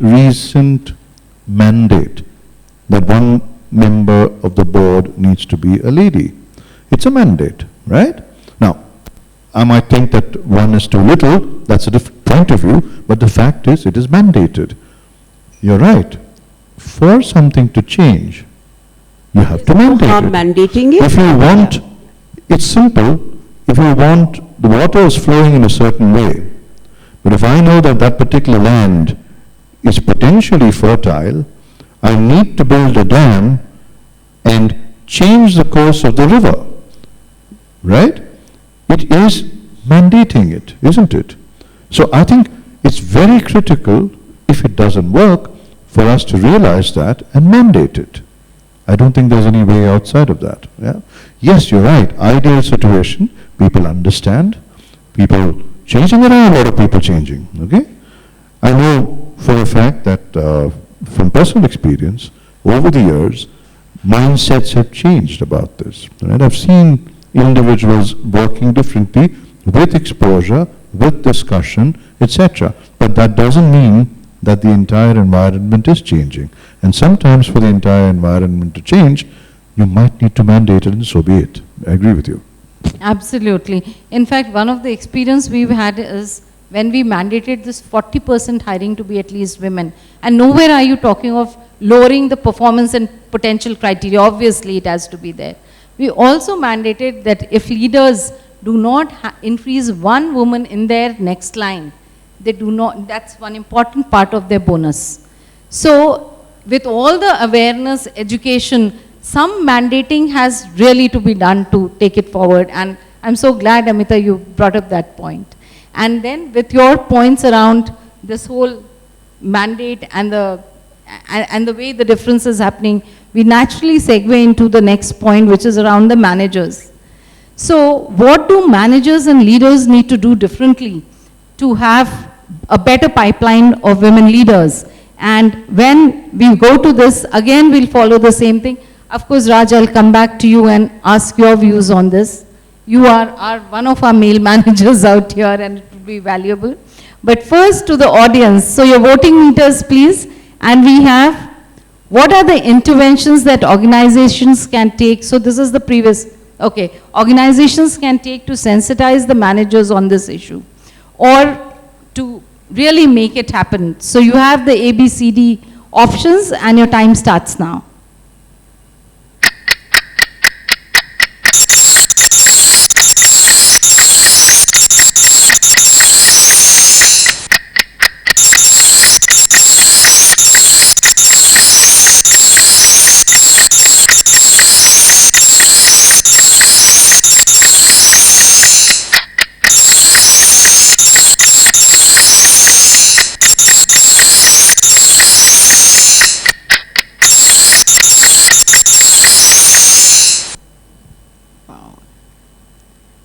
recent mandate that one member of the board needs to be a lady. It's a mandate, right? Now, I might think that one is too little, that's a different point of view, but the fact is it is mandated. You're right. For something to change, you have to mandate it. Mandating it? If you want, it's simple. If you want, the water is flowing in a certain way, but if I know that that particular land is potentially fertile, I need to build a dam and change the course of the river, right? It is mandating it, isn't it? So I think it's very critical, if it doesn't work, for us to realize that and mandate it. I don't think there's any way outside of that. Yeah? Yes, you're right. Ideal situation, people understand, people changing, there are a lot of people changing, okay? I know for a fact that from personal experience, over the years, mindsets have changed about this. Right? I've seen individuals working differently with exposure, with discussion, etc. But that doesn't mean that the entire environment is changing. And sometimes for the entire environment to change, you might need to mandate it, and so be it. I agree with you. Absolutely. In fact, one of the experience we've had is when we mandated this 40% hiring to be at least women. And nowhere are you talking of lowering the performance and potential criteria. Obviously, it has to be there. We also mandated that if leaders do not increase one woman in their next line, they do not, that's one important part of their bonus. So with all the awareness, education, some mandating has really to be done to take it forward. And I'm so glad, Amita, you brought up that point. And then with your points around this whole mandate and the way the difference is happening, we naturally segue into the next point, which is around the managers. So what do managers and leaders need to do differently to have a better pipeline of women leaders? And when we go to this, again, we'll follow the same thing. Of course, Raj, I'll come back to you and ask your views on this. You are one of our male managers out here, and it will be valuable. But first to the audience. So your voting meters, please. And we have, what are the interventions that organizations can take? So this is the previous, okay. Organizations can take to sensitize the managers on this issue, or to really make it happen. So you have the ABCD options, and your time starts now.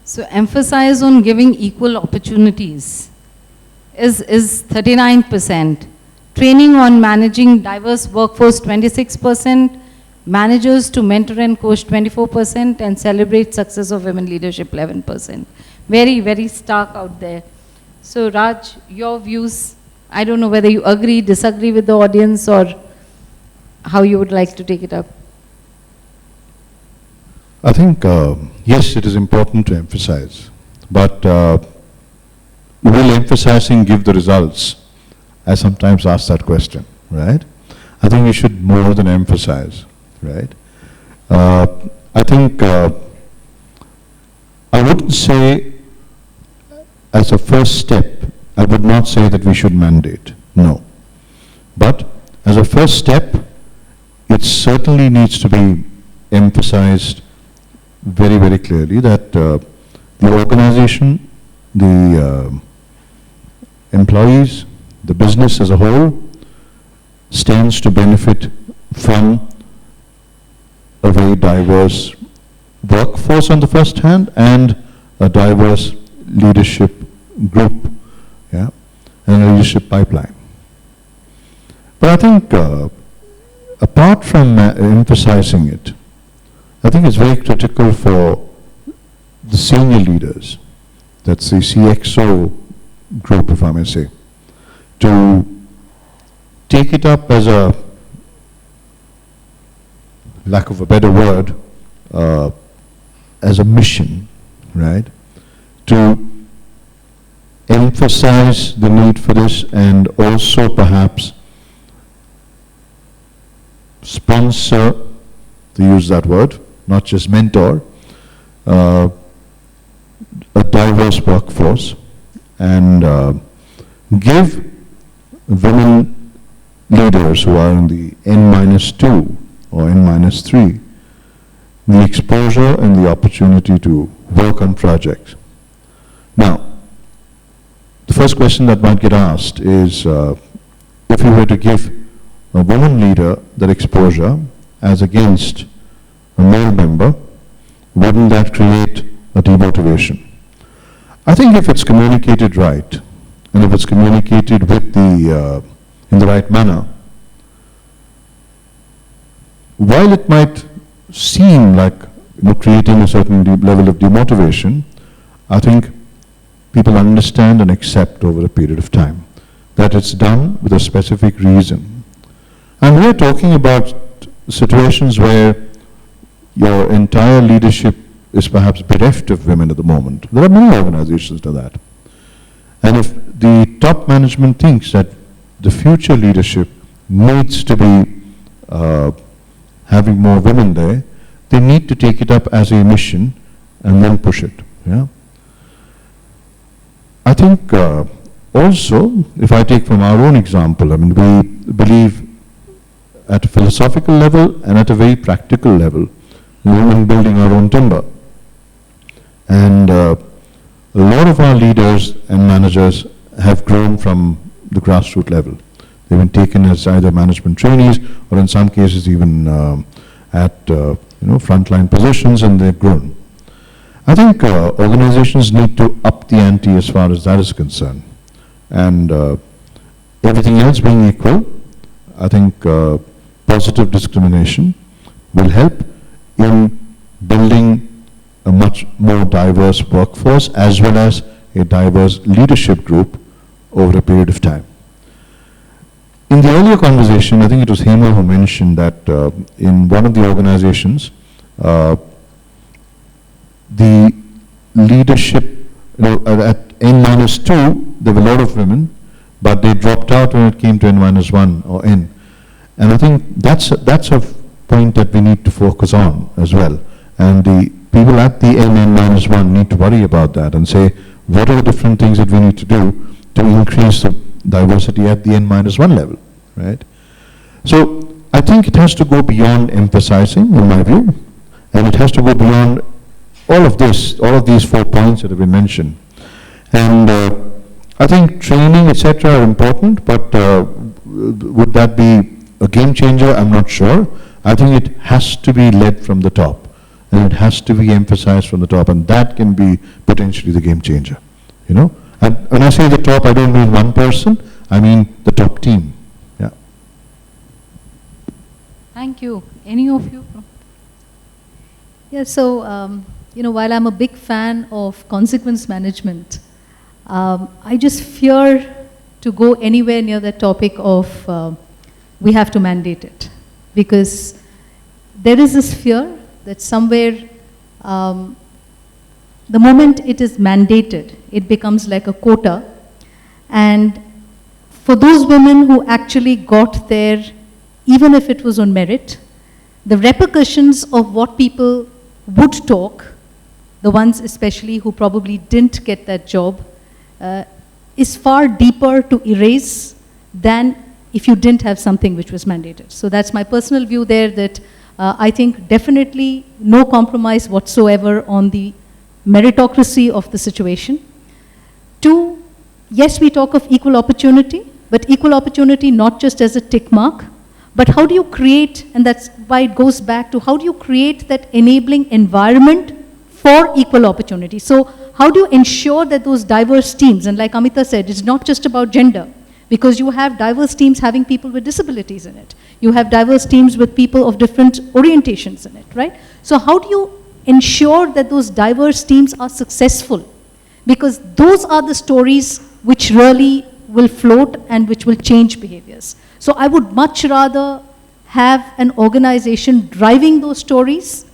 So emphasize on giving equal opportunities is 39%. Training on managing diverse workforce, 26%. Managers to mentor and coach, 24%. And celebrate success of women leadership, 11%. Very, very stark out there. So Raj, your views, I don't know whether you agree, disagree with the audience, or how you would like to take it up. I think, yes, it is important to emphasize, but will emphasizing give the results? I sometimes ask that question, right? I think we should more than emphasize, right? I think I wouldn't say as a first step, I would not say that we should mandate, no. But as a first step, it certainly needs to be emphasized very, very clearly that the organization, the employees, the business as a whole stands to benefit from a very diverse workforce on the first hand and a diverse leadership group, yeah, and a leadership pipeline. But I think apart from emphasizing it, I think it's very critical for the senior leaders, that's the CXO group, if I may say, to take it up as a, lack of a better word, as a mission, right? To emphasize the need for this and also perhaps sponsor, to use that word, not just mentor, a diverse workforce and give women leaders who are in the N-2 or N-3 the exposure and the opportunity to work on projects. Now, the first question that might get asked is, if you were to give a woman leader that exposure as against a male member, wouldn't that create a demotivation? I think if it's communicated right, and if it's communicated with the, in the right manner, while it might seem like creating a certain level of demotivation, I think people understand and accept over a period of time that it's done with a specific reason. And we're talking about situations where your entire leadership is perhaps bereft of women at the moment. There are many organizations to that. And if the top management thinks that the future leadership needs to be having more women there, they need to take it up as a mission and then push it. Yeah. I think also, if I take from our own example, I mean, we believe at a philosophical level and at a very practical level in building our own timber. And a lot of our leaders and managers have grown from the grassroots level. They've been taken as either management trainees or in some cases even at frontline positions, and they've grown. I think organizations need to up the ante as far as that is concerned. And everything else being equal, I think positive discrimination will help in building a much more diverse workforce as well as a diverse leadership group over a period of time. In the earlier conversation, I think it was Hema who mentioned that in one of the organizations, the leadership, at N-2, there were a lot of women, but they dropped out when it came to N-1 or N. And I think that's a point that we need to focus on as well. And the people at the N-1 need to worry about that and say, what are the different things that we need to do to increase the diversity at the N-1 level, right? So I think it has to go beyond emphasizing, in my view, and it has to go beyond all of this, all of these 4 points that have been mentioned. And I think training, etc., are important, but would that be a game changer? I'm not sure. I think it has to be led from the top, and it has to be emphasized from the top, and that can be potentially the game changer, And when I say the top, I don't mean one person, I mean the top team. Yeah. Thank you. Any of you? Yeah, so, while I'm a big fan of consequence management, I just fear to go anywhere near the topic of we have to mandate it. Because there is this fear that somewhere, the moment it is mandated, it becomes like a quota. And for those women who actually got there, even if it was on merit, the repercussions of what people would talk, the ones especially who probably didn't get that job, is far deeper to erase than if you didn't have something which was mandated. So that's my personal view there, that I think definitely no compromise whatsoever on the meritocracy of the situation. 2, yes, we talk of equal opportunity, but equal opportunity not just as a tick mark, but how do you create, and that's why it goes back to how do you create that enabling environment for equal opportunity. So how do you ensure that those diverse teams, and like Amita said, it's not just about gender, because you have diverse teams having people with disabilities in it. You have diverse teams with people of different orientations in it, right? So how do you ensure that those diverse teams are successful? Because those are the stories which really will float and which will change behaviors. So I would much rather have an organization driving those stories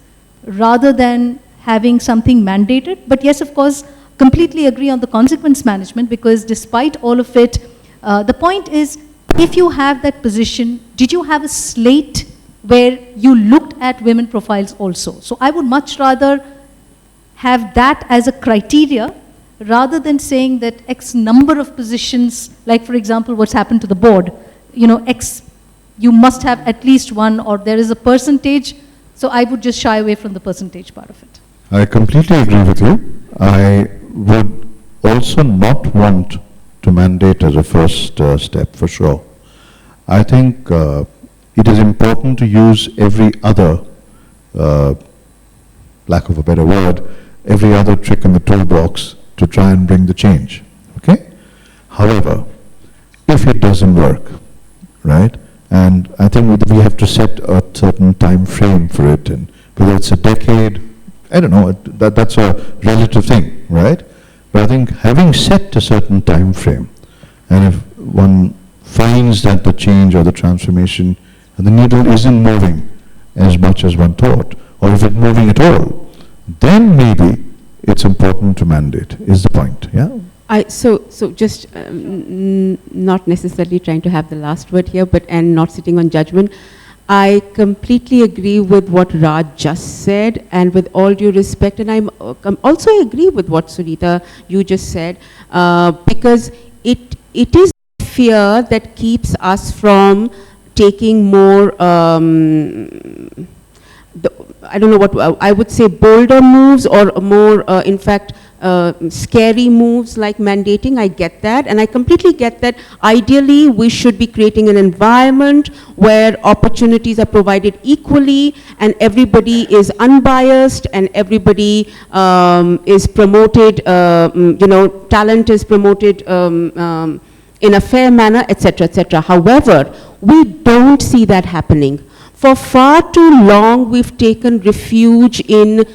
rather than having something mandated. But yes, of course, completely agree on the consequence management, because despite all of it, the point is, if you have that position, did you have a slate where you looked at women profiles also? So I would much rather have that as a criteria rather than saying that X number of positions, like for example, what's happened to the board, X, you must have at least one, or there is a percentage. So I would just shy away from the percentage part of it. I completely agree with you. I would also not want to mandate as a first step, for sure. I think it is important to use every other, lack of a better word, every other trick in the toolbox to try and bring the change, okay? However, if it doesn't work, right, and I think we have to set a certain time frame for it, and whether it's a decade, I don't know, that's a relative thing, right? But I think having set a certain time frame, and if one finds that the change or the transformation and the needle isn't moving as much as one thought, or if it's moving at all, then maybe it's important to mandate, is the point, yeah? So just not necessarily trying to have the last word here, and not sitting on judgment. I completely agree with what Raj just said, and with all due respect, and I'm also agree with what Sunita you just said, because it is fear that keeps us from taking more, I don't know what, I would say bolder moves, or more, in fact, scary moves like mandating. I get that, and I completely get that. Ideally, we should be creating an environment where opportunities are provided equally, and everybody is unbiased, and everybody is promoted, talent is promoted in a fair manner, etc., etc. However, we don't see that happening. For far too long, we've taken refuge in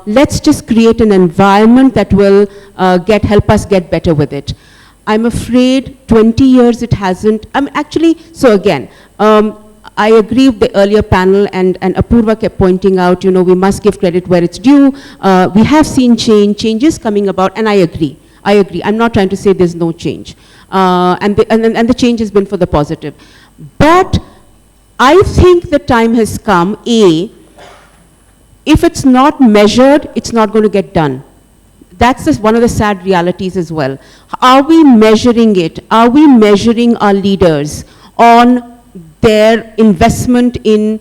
let's just create an environment that will help us get better with it. I'm afraid 20 years it hasn't. So again, I agree with the earlier panel, and Apurva kept pointing out, we must give credit where it's due. We have seen changes coming about, and I agree. I'm not trying to say there's no change. And the change has been for the positive. But I think the time has come, if it's not measured, it's not going to get done. That's just one of the sad realities as well. Are we measuring it? Are we measuring our leaders on their investment in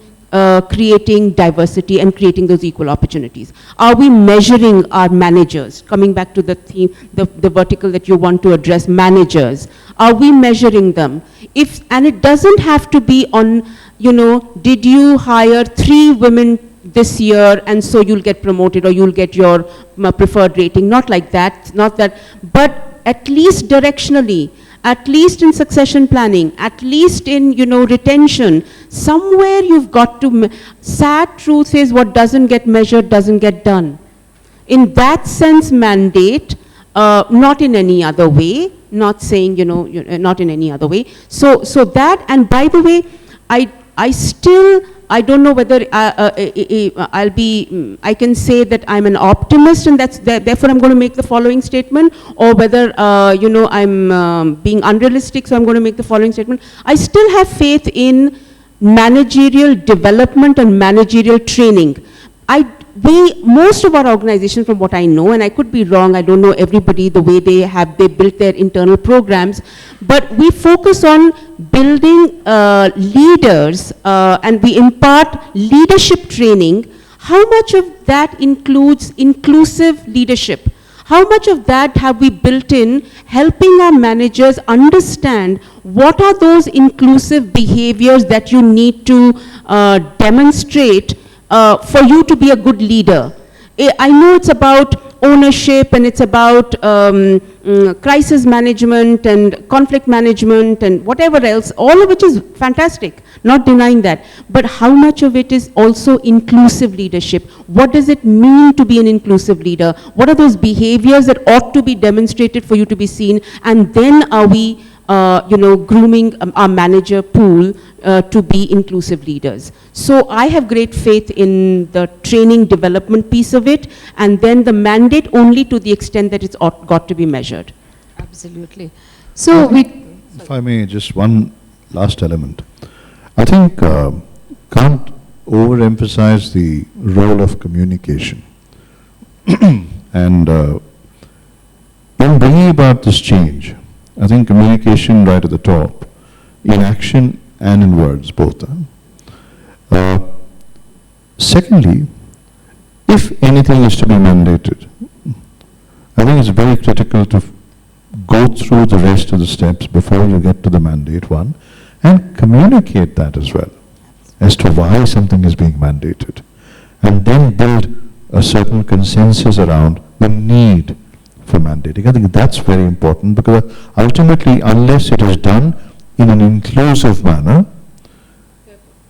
creating diversity and creating those equal opportunities? Are we measuring our managers? Coming back to the theme, the vertical that you want to address, managers. Are we measuring them? And it doesn't have to be on, did you hire 3 women this year and so you'll get promoted or you'll get your preferred rating? Not like that, not that, but at least directionally, at least in succession planning, at least in, retention, somewhere you've got to, sad truth is what doesn't get measured doesn't get done. In that sense, mandate, not in any other way, not saying, not in any other way. So that, and by the way, I don't know whether I can say that I'm an optimist, and therefore I'm going to make the following statement, or whether, I'm being unrealistic, so I'm going to make the following statement. I still have faith in managerial development and managerial training. Most of our organizations, from what I know, and I could be wrong, I don't know everybody the way they built their internal programs, but we focus on building leaders, and we impart leadership training. How much of that includes inclusive leadership? How much of that have we built in, helping our managers understand what are those inclusive behaviors that you need to demonstrate for you to be a good leader? I know it's about ownership, and it's about crisis management and conflict management and whatever else, all of which is fantastic, not denying that. But how much of it is also inclusive leadership? What does it mean to be an inclusive leader? What are those behaviors that ought to be demonstrated for you to be seen? And then are we grooming our manager pool to be inclusive leaders. So I have great faith in the training development piece of it, and then the mandate only to the extent that it's got to be measured. Absolutely. So we, If I may, just one last element. I think can't overemphasize the role of communication. And in bringing about this change, I think communication right at the top, in action and in words, both. Secondly, if anything is to be mandated, I think it's very critical to go through the rest of the steps before you get to the mandate one, and communicate that as well, as to why something is being mandated, and then build a certain consensus around the need for mandating. I think that's very important, because ultimately, unless it is done in an inclusive manner,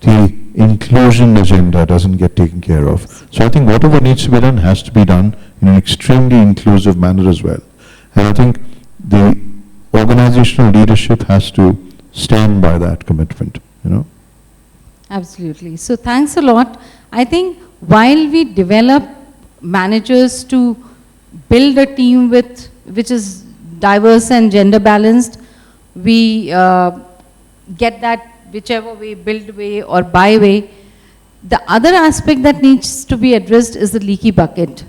the inclusion agenda doesn't get taken care of. So I think whatever needs to be done has to be done in an extremely inclusive manner as well. And I think the organizational leadership has to stand by that commitment, absolutely. So thanks a lot. I think while we develop managers to build a team which is diverse and gender balanced, we get that whichever way, build way or buy way. The other aspect that needs to be addressed is the leaky bucket.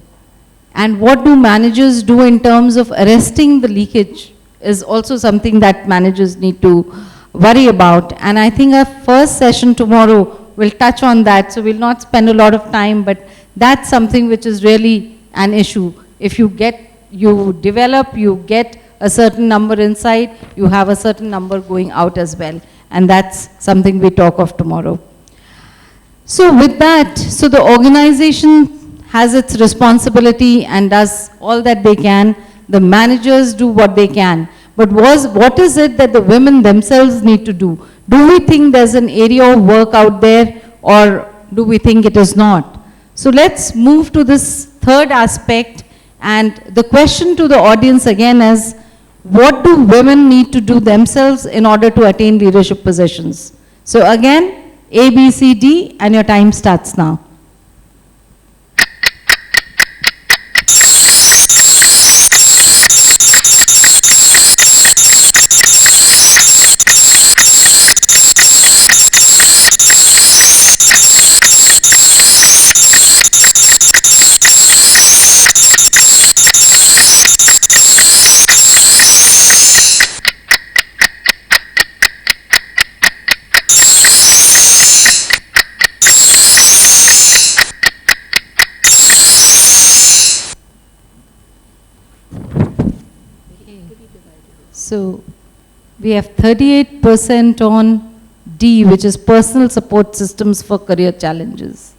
And what do managers do in terms of arresting the leakage is also something that managers need to worry about. And I think our first session tomorrow will touch on that, so we'll not spend a lot of time, but that's something which is really an issue. If you develop, you get a certain number inside, you have a certain number going out as well. And that's something we talk of tomorrow. So with that, so the organization has its responsibility and does all that they can. The managers do what they can. But what is it that the women themselves need to do? Do we think there's an area of work out there, or do we think it is not? So let's move to this third aspect. And the question to the audience again is, what do women need to do themselves in order to attain leadership positions? So again, A, B, C, D, and your time starts now. So we have 38% on D, which is personal support systems for career challenges.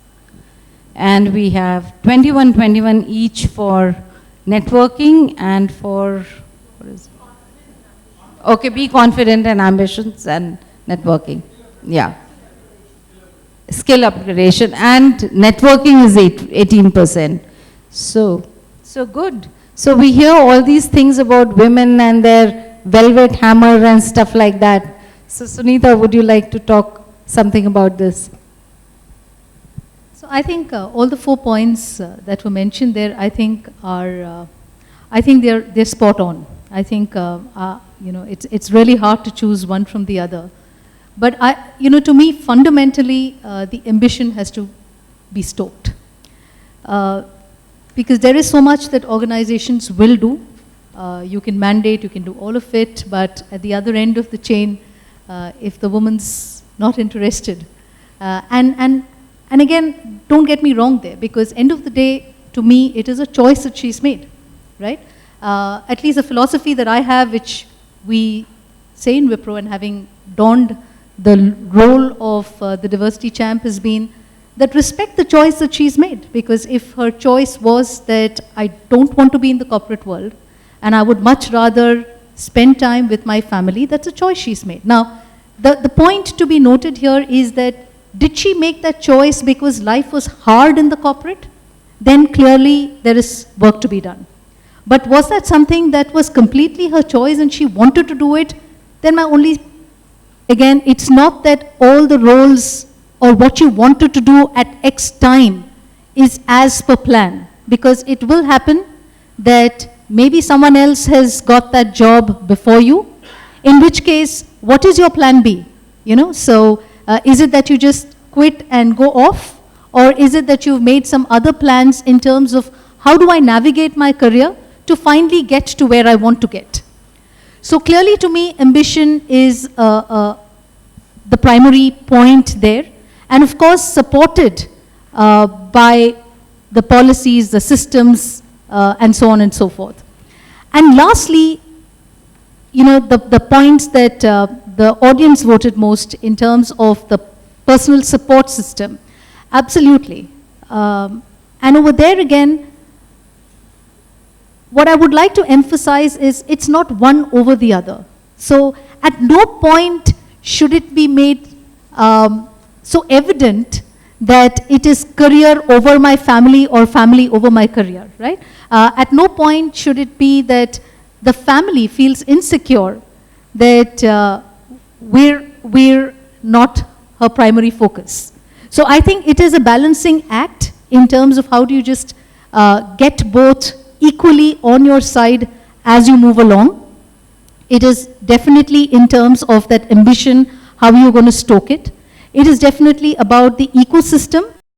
And we have 21 each for networking and for, what is it? Okay, be confident and ambitions and networking. Yeah. Skill upgradation and networking is 18%. So good. So we hear all these things about women and their velvet hammer and stuff like that. So Sunita, would you like to talk something about this? So I think all the 4 points that were mentioned there, I think are, they're spot on. I think it's really hard to choose one from the other. But to me, fundamentally, the ambition has to be stoked. Because there is so much that organizations will do. You can mandate, you can do all of it, but at the other end of the chain, if the woman's not interested, and again, don't get me wrong there, because end of the day, to me, it is a choice that she's made, right? At least a philosophy that I have, which we say in Wipro, and having donned the role of the diversity champ, has been that respect the choice that she's made. Because if her choice was that I don't want to be in the corporate world, and I would much rather spend time with my family, that's a choice she's made. Now, the point to be noted here is that, did she make that choice because life was hard in the corporate? Then clearly there is work to be done. But was that something that was completely her choice and she wanted to do it? then my only, again, it's not that all the roles or what you wanted to do at X time is as per plan, because it will happen that maybe someone else has got that job before you, in which case, what is your plan B? You know, so is it that you just quit and go off, or is it that you've made some other plans in terms of how do I navigate my career to finally get to where I want to get? So clearly to me, ambition is the primary point there, and of course supported by the policies, the systems, and so on and so forth. And lastly, you know, the points that the audience voted most in terms of the personal support system, absolutely. And over there again, what I would like to emphasize is it's not one over the other. So at no point should it be made so evident that it is career over my family or family over my career, right? At no point should it be that the family feels insecure that we're not her primary focus. So I think it is a balancing act in terms of how do you just get both equally on your side as you move along. It is definitely in terms of that ambition, how you're going to stoke it. It is definitely about the ecosystem